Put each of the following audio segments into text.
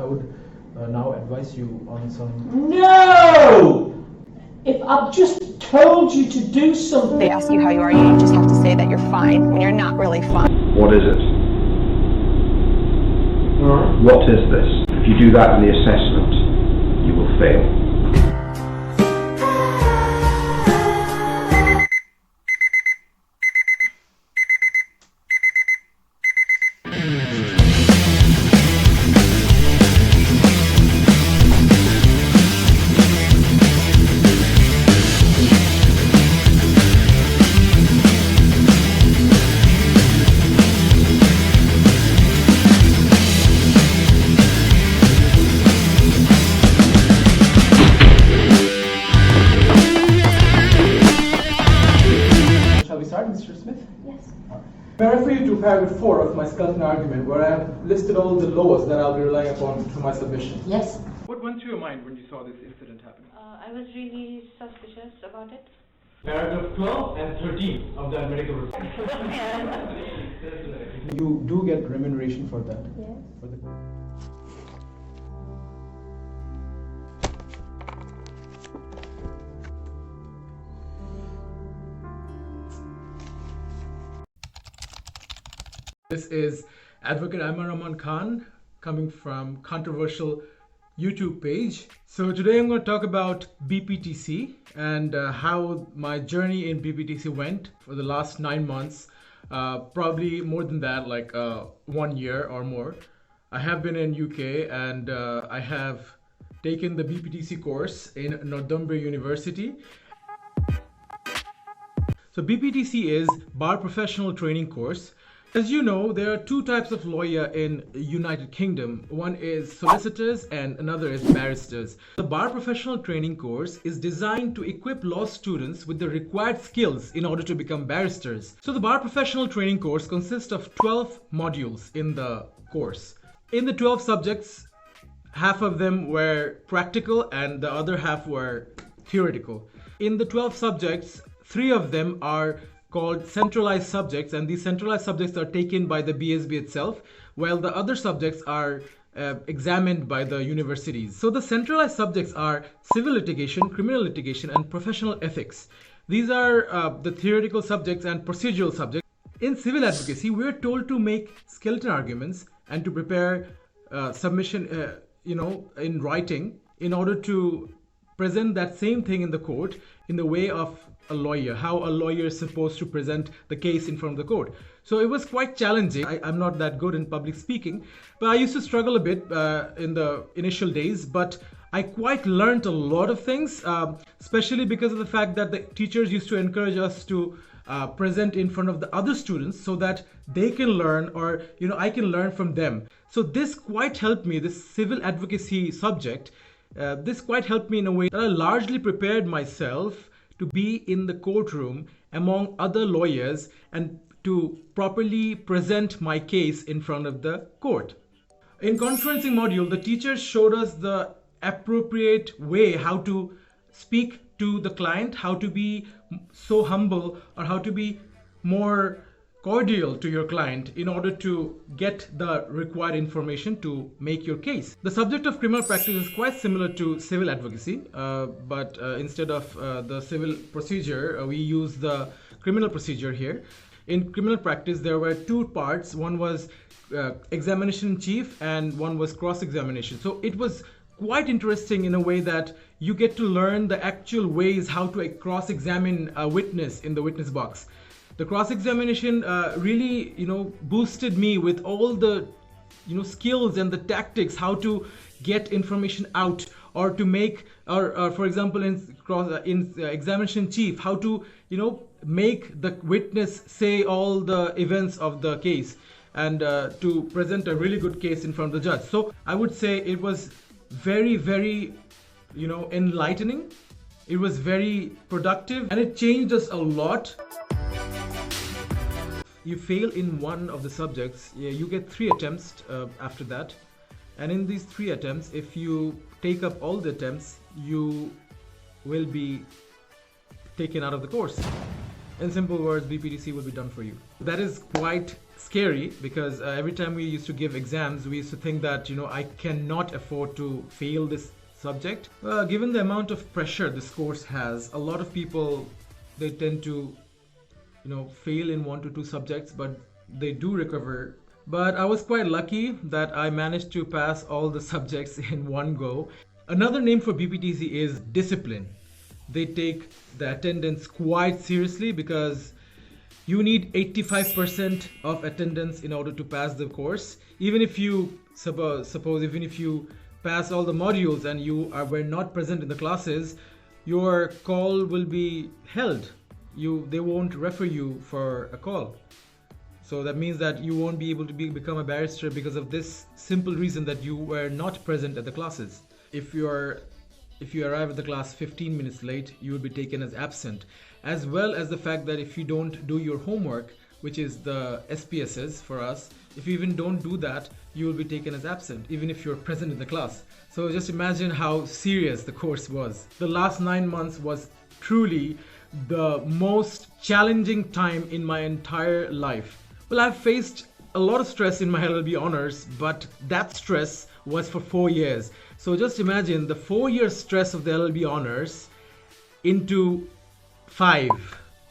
would now advise you on some... No! If I've just told you to do something... They ask you how you are, you just have to say that you're fine when you're not really fine. What is it? What is this? If you do that in the assessment, you will fail. May I refer you to paragraph 4 of my skeleton argument, where I have listed all the laws that I'll be relying upon for my submission. Yes. What went through your mind when you saw this incident happen? I was really suspicious about it. Paragraph 12 and 13 of the medical report. You do get remuneration for that? Yes. This is Advocate Aiman R coming from controversial YouTube page. So today I'm going to talk about BPTC and how my journey in BPTC went for the last 9 months, probably more than that, like 1 year or more. I have been in UK and I have taken the BPTC course in Northumbria University. So BPTC is Bar Professional Training Course. As you know, there are 2 types of lawyer in United Kingdom. One is solicitors and another is barristers. The Bar Professional Training Course is designed to equip law students with the required skills in order to become barristers. So the Bar Professional Training Course consists of 12 modules in the course. In the 12 subjects, half of them were practical and the other half were theoretical. In the 12 subjects, 3 of them are called centralized subjects, and these centralized subjects are taken by the BSB itself, while the other subjects are examined by the universities. So the centralized subjects are civil litigation, criminal litigation, and professional ethics. These are the theoretical subjects and procedural subjects. In civil advocacy, we're told to make skeleton arguments and to prepare submission, in writing in order to present that same thing in the court in the way of a lawyer, how a lawyer is supposed to present the case in front of the court. So it was quite challenging. I'm not that good in public speaking, but I used to struggle a bit in the initial days, but I quite learned a lot of things, especially because of the fact that the teachers used to encourage us to present in front of the other students so that they can learn, or I can learn from them. So this quite helped me, this civil advocacy subject, this quite helped me in a way that I largely prepared myself to be in the courtroom among other lawyers and to properly present my case in front of the court. In conferencing module, the teachers showed us the appropriate way how to speak to the client, how to be so humble, or how to be more cordial to your client in order to get the required information to make your case. The subject of criminal practice is quite similar to civil advocacy, but instead of the civil procedure, we use the criminal procedure here. In criminal practice, there were 2 parts. One was examination in chief and one was cross-examination. So it was quite interesting in a way that you get to learn the actual ways how to cross-examine a witness in the witness box. The cross-examination really, boosted me with all the, skills and the tactics, how to get information out, or to make, or for example, in examination chief, how to, make the witness say all the events of the case and to present a really good case in front of the judge. So I would say it was very, very, enlightening. It was very productive and it changed us a lot. You fail in one of the subjects, you get 3 attempts after that, and in these 3 attempts, if you take up all the attempts, you will be taken out of the course. In simple words, BPTC will be done for you. That is quite scary because every time we used to give exams, we used to think that, I cannot afford to fail this subject. Given the amount of pressure this course has, a lot of people, they tend to, fail in 1 to 2 subjects, but they do recover. But I was quite lucky that I managed to pass all the subjects in one go. Another name for BPTC is discipline. They take the attendance quite seriously because you need 85% of attendance in order to pass the course. Even if you even if you pass all the modules and you were not present in the classes, your call will be held. They won't refer you for a call. So that means that you won't be able to become a barrister because of this simple reason that you were not present at the classes. If you arrive at the class 15 minutes late, you will be taken as absent, as well as the fact that if you don't do your homework, which is the SPSS for us, if you even don't do that, you will be taken as absent, even if you're present in the class. So just imagine how serious the course was. The last 9 months was truly the most challenging time in my entire life. Well, I've faced a lot of stress in my LLB honors, but that stress was for 4 years. So just imagine the 4-year stress of the LLB honors into 5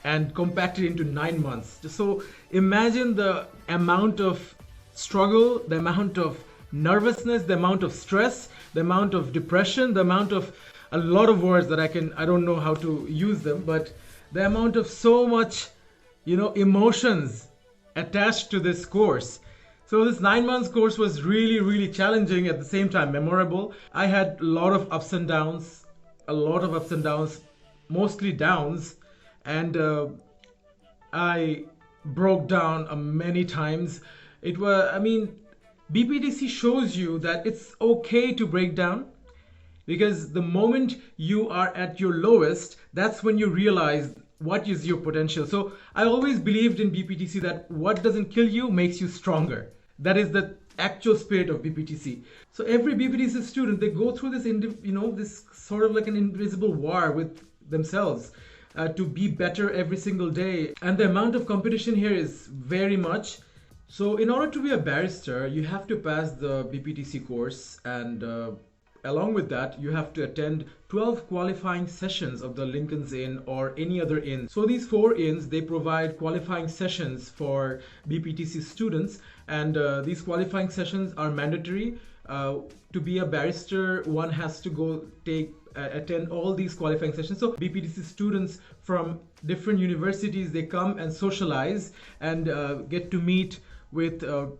and compacted into 9 months. So imagine the amount of struggle, the amount of nervousness, the amount of stress, the amount of depression, the amount of a lot of words that I don't know how to use them, but the amount of so much, emotions attached to this course. So this 9 months course was really, really challenging, at the same time memorable. I had a lot of ups and downs, mostly downs, and I broke down many times. BPTC shows you that it's okay to break down, because the moment you are at your lowest, that's when you realize what is your potential. So I always believed in BPTC that what doesn't kill you makes you stronger. That is the actual spirit of BPTC. So every BPTC student, they go through this, this sort of like an invisible war with themselves to be better every single day. And the amount of competition here is very much. So in order to be a barrister, you have to pass the BPTC course, and along with that, you have to attend 12 qualifying sessions of the Lincoln's Inn or any other inn. So these 4 inns, they provide qualifying sessions for BPTC students, and these qualifying sessions are mandatory. To be a barrister, one has to attend all these qualifying sessions. So BPTC students from different universities, they come and socialize and get to meet with the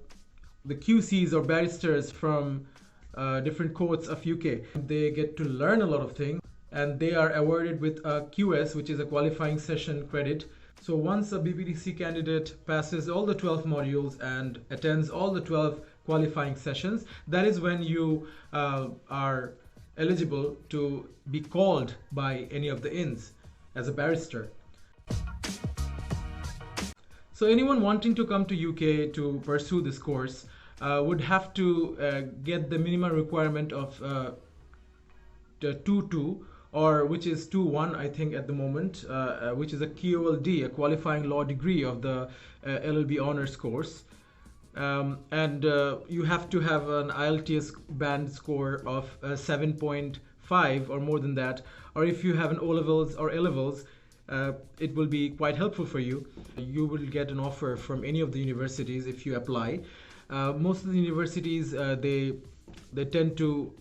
QCs or barristers from different courts of UK. They get to learn a lot of things, and they are awarded with a QS, which is a qualifying session credit. So once a BPTC candidate passes all the 12 modules and attends all the 12 qualifying sessions, that is when you are eligible to be called by any of the inns as a barrister. So anyone wanting to come to UK to pursue this course would have to get the minimum requirement of 2.2, or which is 2.1 I think at the moment, which is a QLD, a qualifying law degree of the LLB honors course. And you have to have an IELTS band score of 7.5 or more than that, or if you have an O-levels or A-levels, it will be quite helpful for you. You will get an offer from any of the universities if you apply. Most of the universities, they tend to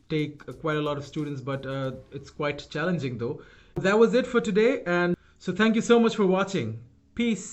take quite a lot of students, but it's quite challenging though. That was it for today, and so thank you so much for watching. Peace.